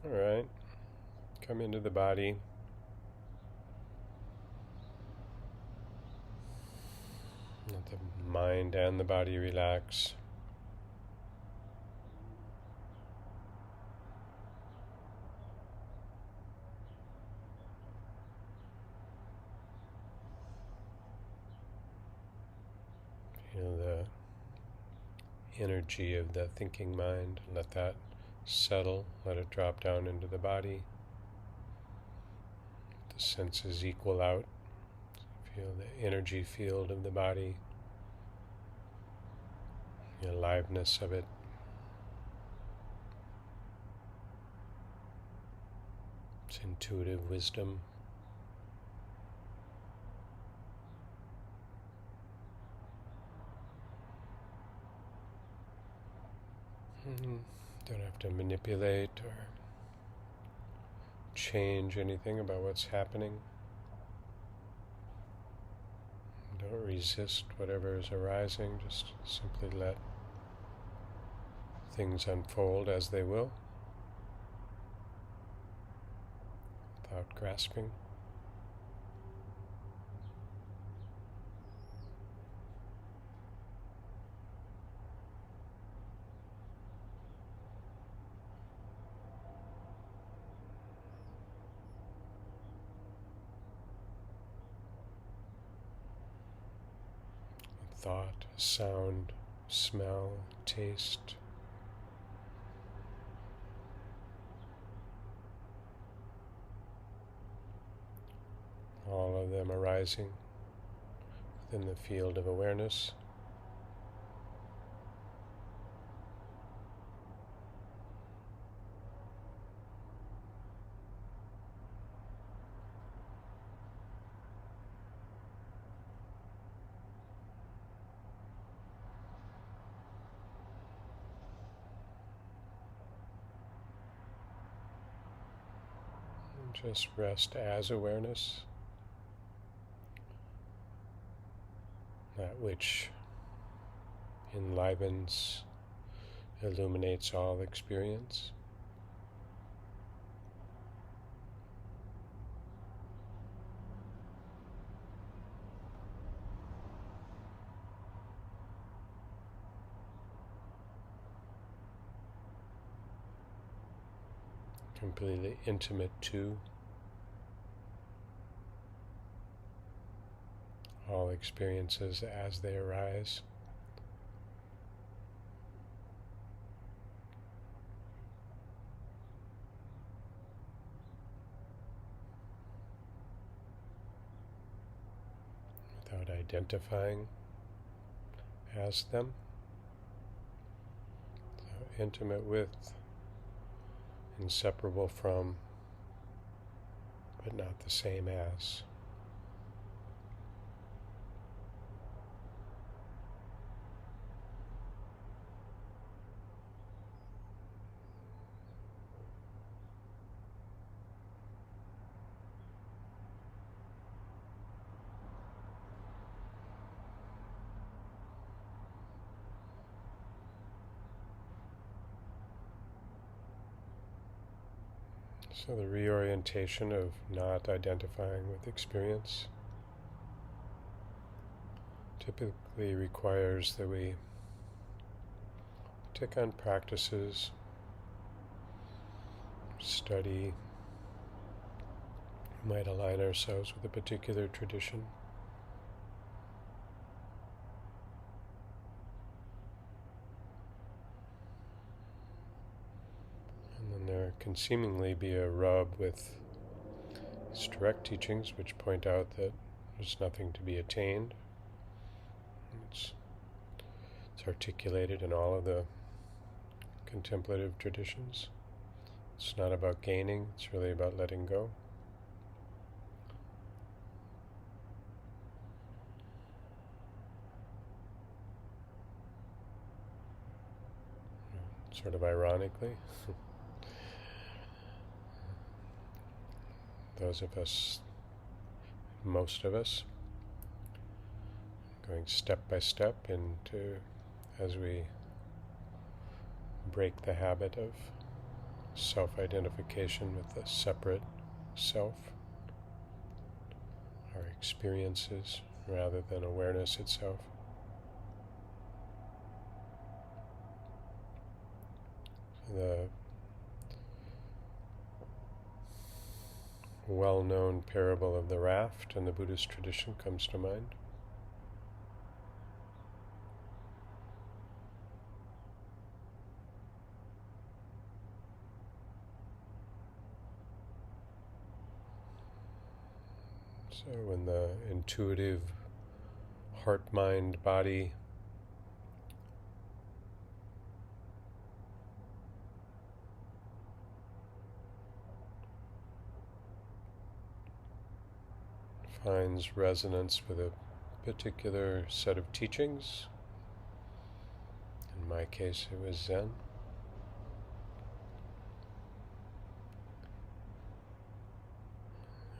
All right. Come into the body. Let the mind and the body relax. Feel the energy of the thinking mind. Let that settle. Let it drop down into the body. The senses equal out. Feel the energy field of the body, the aliveness of it. Its intuitive wisdom. Don't have to manipulate or change anything about what's happening. Don't resist whatever is arising, just simply let things unfold as they will, without grasping. Thought, sound, smell, taste. All of them arising within the field of awareness. Just rest as awareness, that which enlivens, illuminates all experience. Completely intimate to all experiences as they arise. Without identifying as them. So intimate with, inseparable from, but not the same as. So the reorientation of not identifying with experience typically requires that we take on practices, study, might align ourselves with a particular tradition. There can seemingly be a rub with its direct teachings, which point out that there's nothing to be attained. It's articulated in all of the contemplative traditions. It's not about gaining, it's really about letting go. Sort of ironically, those of us, most of us, going step by step into, as we break the habit of self-identification with the separate self, our experiences, rather than awareness itself. The well-known parable of the raft in the Buddhist tradition comes to mind. So when the intuitive heart, mind, body finds resonance with a particular set of teachings, in my case it was Zen,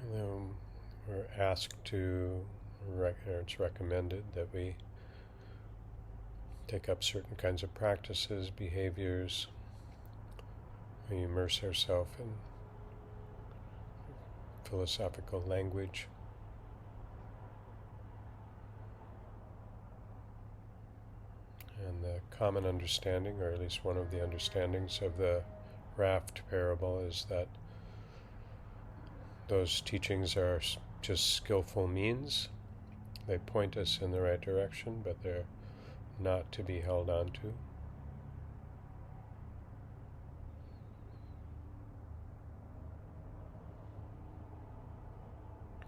and then we're asked to, or it's recommended that we take up certain kinds of practices, behaviors. We immerse ourselves in philosophical language. And the common understanding, or at least one of the understandings of the Raft parable, is that those teachings are just skillful means. They point us in the right direction, but they're not to be held on to.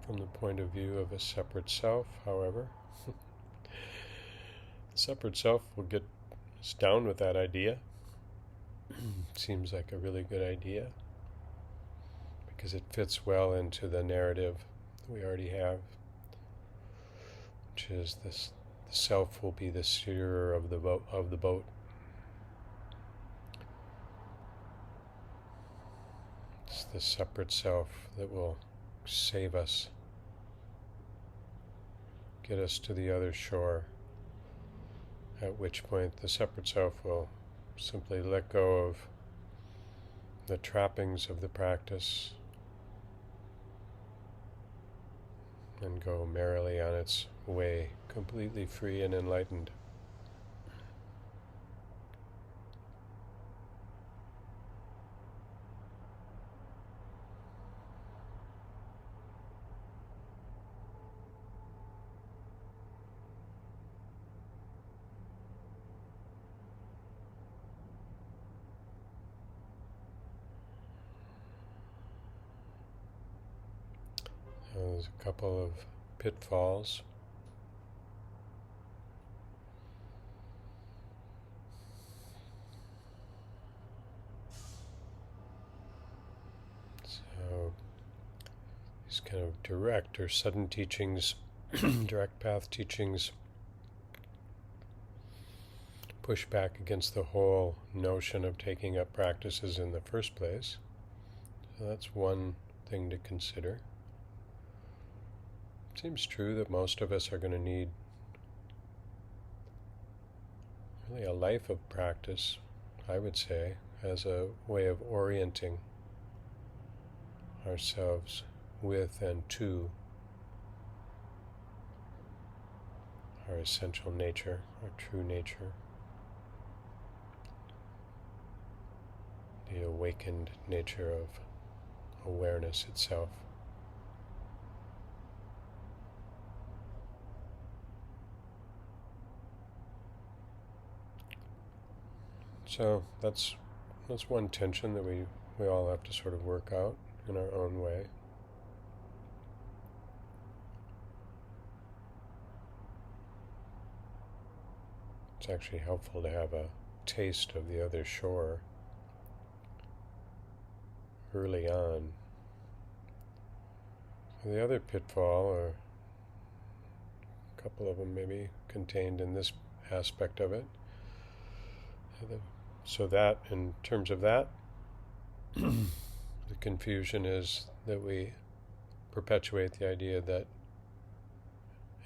From the point of view of a separate self, however, the separate self will get us down with that idea. Seems like a really good idea because it fits well into the narrative we already have, which is this: the self will be the steerer of the boat. It's the separate self that will save us, get us to the other shore, at which point the separate self will simply let go of the trappings of the practice and go merrily on its way, completely free and enlightened. There's a couple of pitfalls. So these kind of direct or sudden teachings, direct path teachings, push back against the whole notion of taking up practices in the first place. So that's one thing to consider. It seems true that most of us are going to need really a life of practice, I would say, as a way of orienting ourselves with and to our essential nature, our true nature, the awakened nature of awareness itself. So that's one tension that we all have to sort of work out in our own way. It's actually helpful to have a taste of the other shore early on. The other pitfall, or a couple of them maybe contained in this aspect of it, so that in terms of that, the confusion is that we perpetuate the idea that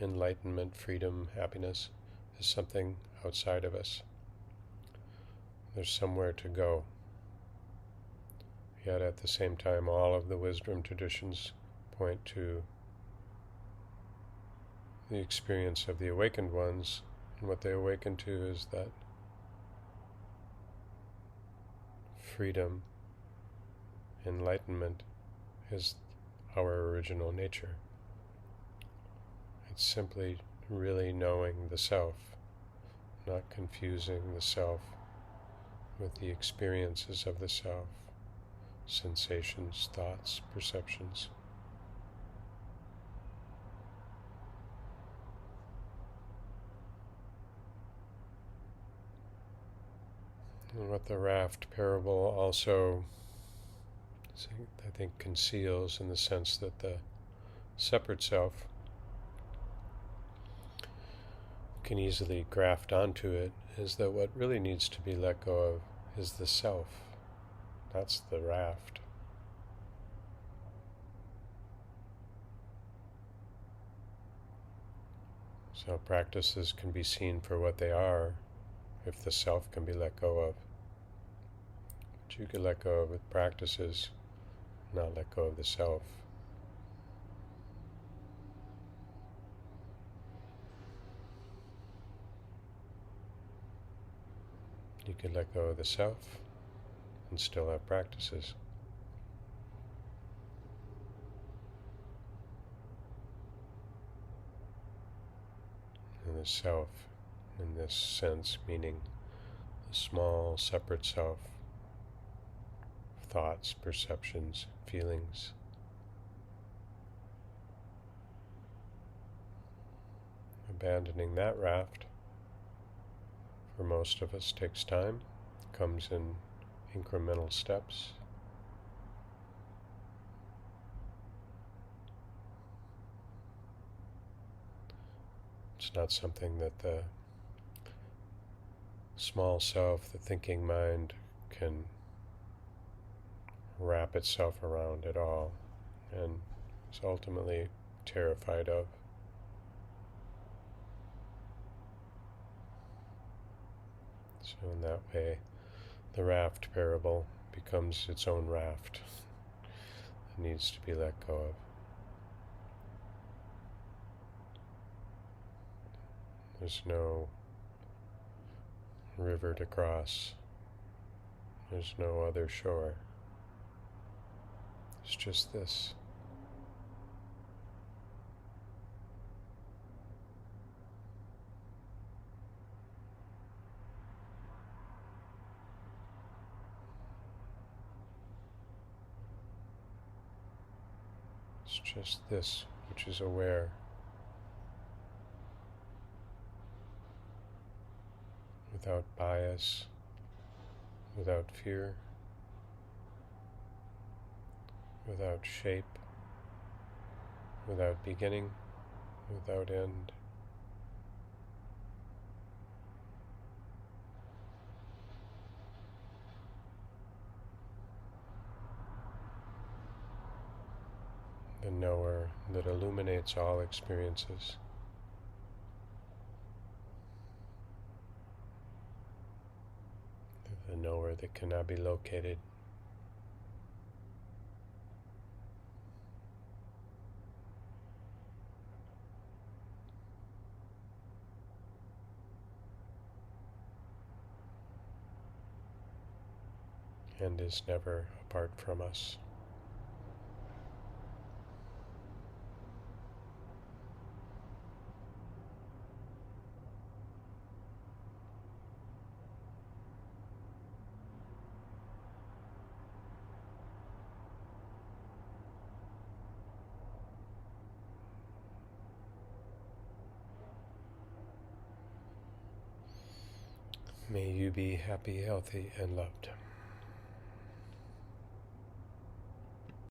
enlightenment, freedom, happiness is something outside of us. There's somewhere to go. Yet at the same time, all of the wisdom traditions point to the experience of the awakened ones, and what they awaken to is that freedom, enlightenment is our original nature. It's simply really knowing the self, not confusing the self with the experiences of the self, sensations, thoughts, perceptions. And what the Raft parable also, I think, conceals, in the sense that the separate self can easily graft onto it, is that what really needs to be let go of is the self. That's the raft. So practices can be seen for what they are if the self can be let go of. But you can let go of with practices, not let go of the self. You can let go of the self and still have practices. And the self, in this sense, meaning the small, separate self, thoughts, perceptions, feelings. Abandoning that raft, for most of us, takes time, comes in incremental steps. It's not something that the small self, the thinking mind, can wrap itself around at all, and is ultimately terrified of. So in that way, the raft parable becomes its own raft. It needs to be let go of. There's no river to cross. There's no other shore. It's just this. It's just this which is aware. Without bias, without fear, without shape, without beginning, without end. The knower that illuminates all experiences. The knower that cannot be located. And is never apart from us. May you be happy, healthy, and loved.